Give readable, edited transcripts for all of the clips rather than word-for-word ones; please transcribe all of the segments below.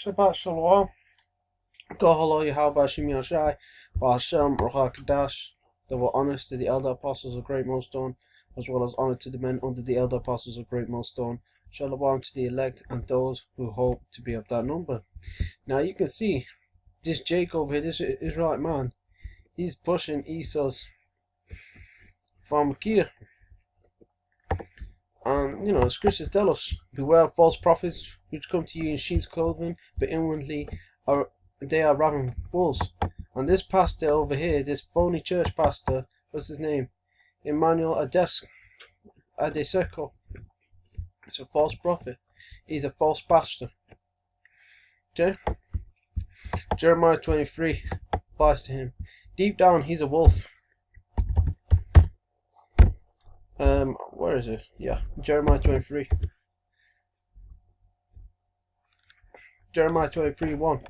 Shabbat Shalom. Kohalo Yahweh Shem Yashai, Hashem Ruach There were honors to the elder apostles of Great Millstone, as well as honor to the men under the elder apostles of Great Millstone. Shalom to the elect and those who hope to be of that number. Now you can see this Jacob over here, this Israelite man, he's pushing Esau's pharmakia. And the scriptures tell us, beware of false prophets which come to you in sheep's clothing, but inwardly they are ravening wolves. And this pastor over here, this phony church pastor, what's his name? Emmanuel Adeseco. It's a false prophet. He's a false pastor. Okay? Jeremiah 23 applies to him. Deep down, he's a wolf. Where is it? Yeah, Jeremiah 23. Jeremiah 23:1.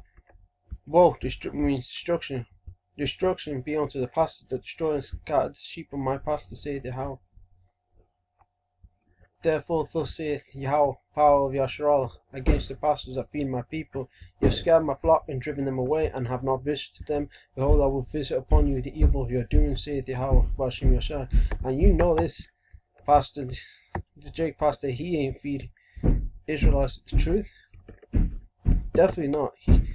Woe, means destruction. Destruction be unto the pastor that destroy and scatter the sheep of my pastor, saith Yahweh. Therefore thus saith Yahweh, power of Yasharal, against the pastors that feed my people. You have scattered my flock and driven them away, and have not visited them. Behold, I will visit upon you the evil of your doing, saith Yahweh, Bashem Yashai. And you know this pastor, the Jake pastor, he ain't feeding Israelites with the truth. Definitely not.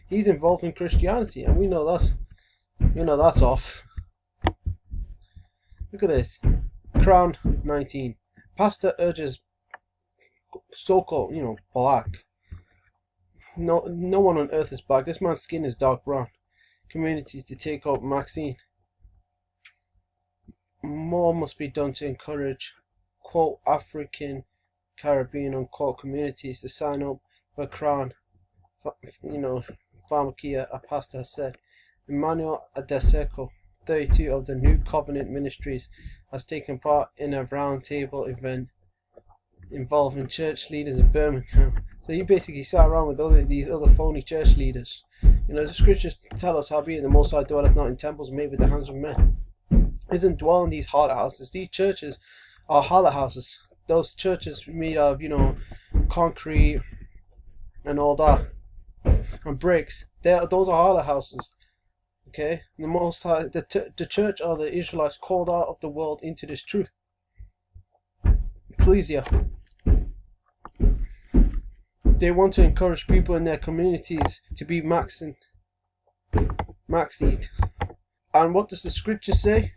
He's involved in Christianity, and we know that's off. Look at this. Crown 19. Pastor urges so-called, black. No one on earth is black. This man's skin is dark brown. Communities to take up Maxin. More must be done to encourage, quote, African, Caribbean, unquote, communities to sign up for Crown. Pharmakia, a pastor has said. Emmanuel Adeseco, 32 of the New Covenant Ministries, has taken part in a roundtable event involving church leaders in Birmingham. So he basically sat around with all of these other phony church leaders. The scriptures tell us, howbeit the Most High dwelleth not in temples made with the hands of men. He doesn't dwell in these harlot houses. These churches are harlot houses. Those churches made of, concrete and all that, and bricks. Those are harlot houses. Okay, the Most High, the church are the Israelites called out of the world into this truth. Ecclesia. They want to encourage people in their communities to be Maxin. And what does the scripture say?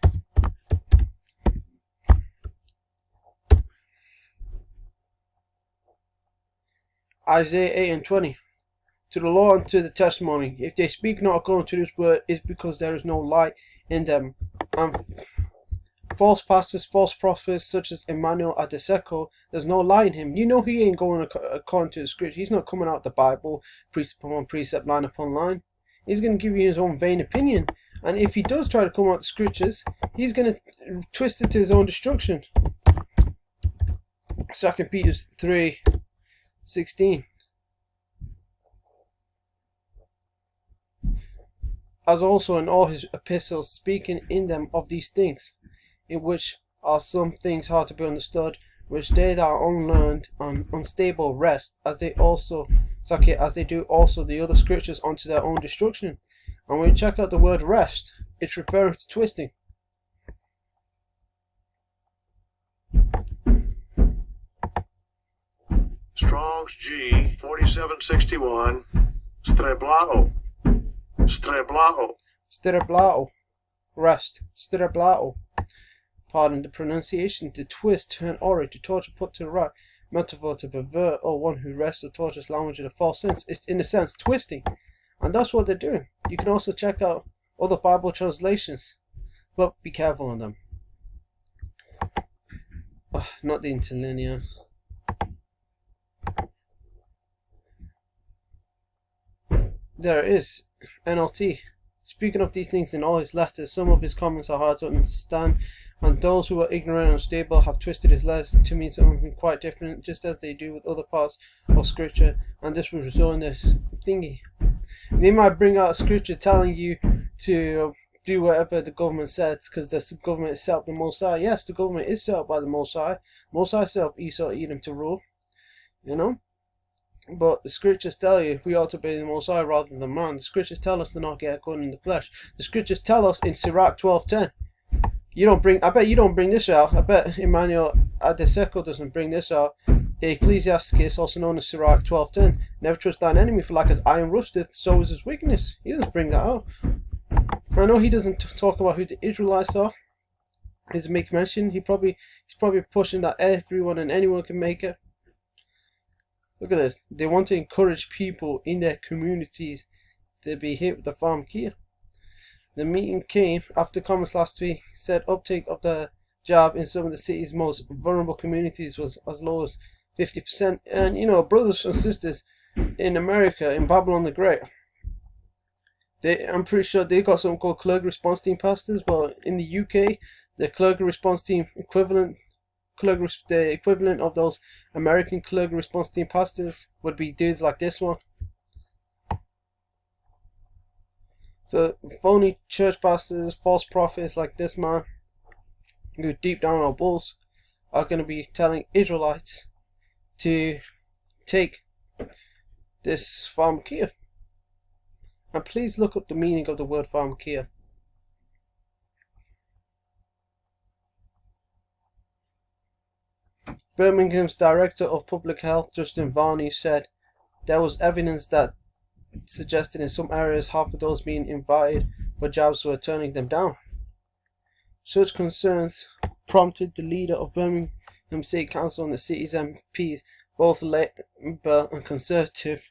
Isaiah 8:20. To the law and to the testimony, if they speak not according to this word, it's because there is no light in them. And false pastors, false prophets, such as Emmanuel Adeseco, there's no light in him. He ain't going according to the scripture. He's not coming out the Bible, precept upon precept, line upon line. He's going to give you his own vain opinion. And if he does try to come out the scriptures, he's going to twist it to his own destruction. 2 Peter 3:16. As also in all his epistles, speaking in them of these things, in which are some things hard to be understood, which they that are unlearned and unstable rest, as they do also the other scriptures unto their own destruction. And when you check out the word rest, it's referring to twisting. Strong's G 4761 Streblao. Rest. Streblao. Pardon the pronunciation. To twist, turn ori, to torture, put to the right. Metaphor, to pervert, or one who rests or tortures language in a false sense. It's in a sense twisting. And that's what they're doing. You can also check out other Bible translations, but be careful on them. Not the interlinear. There it is. NLT. Speaking of these things in all his letters, some of his comments are hard to understand, and those who are ignorant and unstable have twisted his letters to mean something quite different, just as they do with other parts of scripture, and this will result in this thingy. They might bring out a scripture telling you to do whatever the government says, because the government is set up the Most High. Yes, the government is set up by the Most High. Most High set up Esau, Edom to rule. But the scriptures tell you we ought to obey the Most High rather than man. The scriptures tell us to not get according in the flesh. The scriptures tell us in Sirach 12:10. I bet you don't bring this out. I bet Emmanuel Adeseco doesn't bring this out. Ecclesiasticus, also known as Sirach 12:10. Never trust thine enemy, for like as iron rusteth, so is his wickedness. He doesn't bring that out. I know he doesn't talk about who the Israelites are. He doesn't make mention. He's probably pushing that everyone and anyone can make it. Look at this. They want to encourage people in their communities to be hit with the pharmakia. The meeting came after comments last week said uptake of the jab in some of the city's most vulnerable communities was as low as 50%. And you know, brothers and sisters in America, in Babylon the Great, I'm pretty sure they got something called clergy response team pastors. Well, in the UK, the clergy response team equivalent, the equivalent of those American clergy response team pastors would be dudes like this one. So phony church pastors, false prophets like this man, who deep down our balls are going to be telling Israelites to take this pharmakia. And please look up the meaning of the word pharmakia. Birmingham's Director of Public Health, Justin Varney, said there was evidence that suggested in some areas half of those being invited for jobs were turning them down. Such concerns prompted the leader of Birmingham City Council and the city's MPs, both Labour and Conservative,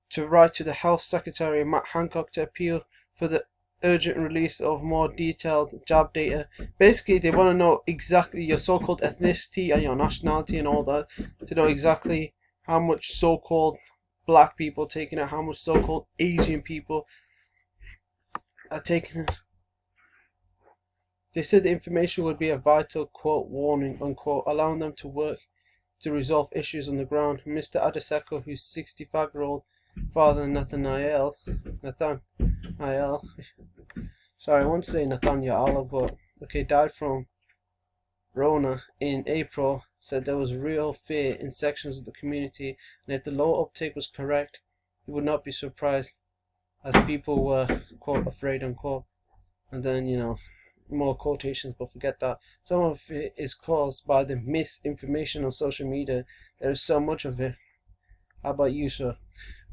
to write to the Health Secretary Matt Hancock to appeal for the urgent release of more detailed job data. Basically, they want to know exactly your so-called ethnicity and your nationality and all that, to know exactly how much so-called black people taking it, how much so-called Asian people are taking it. They said the information would be a vital, quote, warning, unquote, allowing them to work to resolve issues on the ground. Mr. Adeseco, who's 65-year-old father Nathaniel, sorry, I want to say Nathaniel, but okay, died from Rona in April, said there was real fear in sections of the community, and if the low uptake was correct, he would not be surprised, as people were, quote, afraid, unquote. And then, you know, more quotations, but forget that. Some of it is caused by the misinformation on social media. There is so much of it. How about you, sir?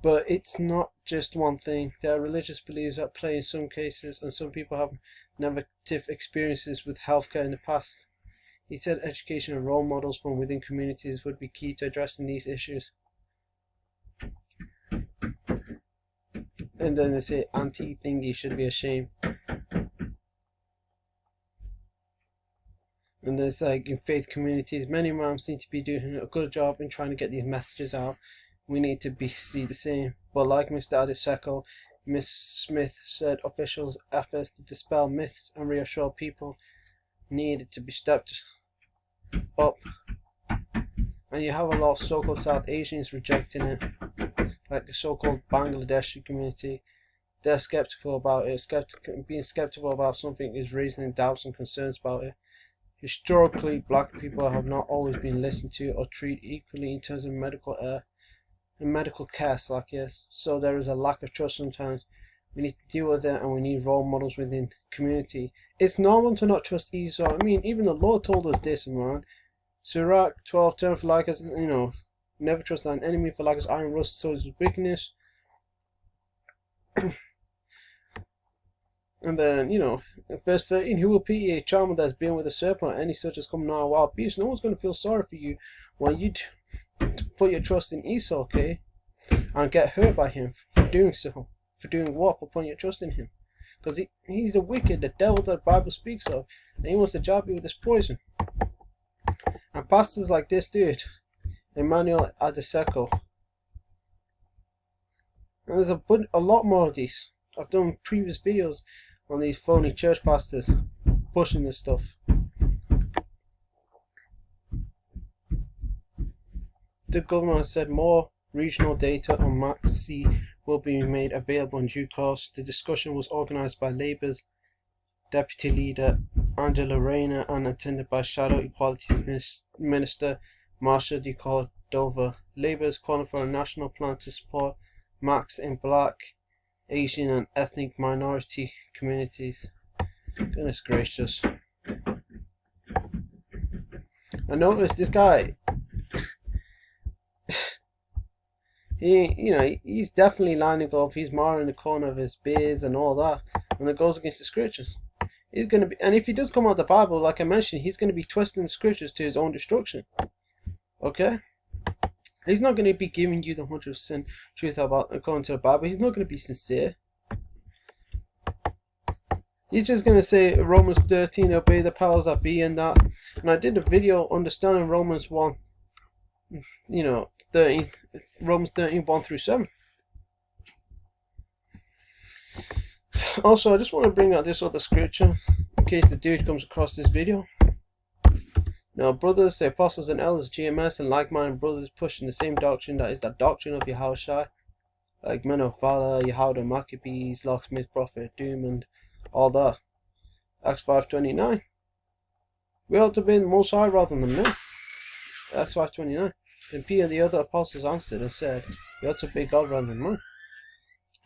But it's not just one thing. There are religious beliefs at play in some cases, and some people have negative experiences with healthcare in the past. He said education and role models from within communities would be key to addressing these issues. And then they say anti-thingy should be ashamed. And there's like in faith communities, many imams seem to be doing a good job in trying to get these messages out. We need to see the same. But like Mr. Adeseco, Ms. Smith said officials' efforts to dispel myths and reassure people needed to be stepped up. And you have a lot of so-called South Asians rejecting it, like the so-called Bangladeshi community. They're skeptical about it. Being skeptical about something is raising doubts and concerns about it. Historically, black people have not always been listened to or treated equally in terms of medical care, so there is a lack of trust sometimes. We need to deal with it, and we need role models within the community. It's normal to not trust Esau. I mean, even the Lord told us this, man. Sirach 12, turn for like as, you know, never trust thine enemy, for like as iron rust, so is his wickedness. And then, you know, in verse 13, who will pity a child that has been with a serpent, any such as come now a wild beast? No one's going to feel sorry for you when you put your trust in Esau, okay? And get hurt by him for doing so. For doing what? For putting your trust in him. Because he's the wicked, the devil that the Bible speaks of. And he wants to jab you with his poison. And pastors like this dude, Emmanuel Adeseco. And there's a lot more of these. I've done previous videos on these phony church pastors pushing this stuff. The government said more regional data on Maxin will be made available in due course. The discussion was organised by Labour's Deputy Leader Angela Rayner and attended by Shadow Equality Minister Marsha de Cordova. Labour is calling for a national plan to support Maxin Black, Asian and ethnic minority communities. Goodness gracious. I noticed this guy, he's definitely lining up, he's marring the corner of his beards and all that, and it goes against the scriptures. He's going to be, and if he does come out of the Bible, like I mentioned, he's going to be twisting the scriptures to his own destruction. Okay? He's not going to be giving you the 100% truth about according to the Bible. He's not going to be sincere. He's just going to say Romans 13, obey the powers that be and that. And I did a video understanding Romans 1, 13, Romans 13, 1 through 7. Also, I just want to bring out this other scripture in case the dude comes across this video. Now, brothers, the apostles and elders, GMS, and like-minded brothers pushing the same doctrine, that is the doctrine of Yahushua, like men of Father, Yehuda, Maccabees, Locksmith, Prophet, Doom, and all that. Acts 5:29. We ought to be the Most High rather than men. Acts 5:29. Then Peter, the other apostles, answered and said, we ought to be God rather than man.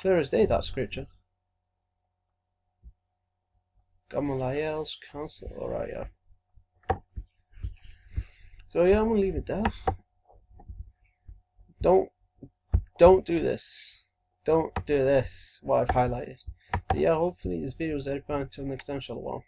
Clear as day, that scripture. Gamaliel's counsel. Alright, yeah. So yeah, I'm gonna leave it there. Don't do this. Don't do this, what I've highlighted. So yeah, hopefully this video was edifying. Until next time, shalom.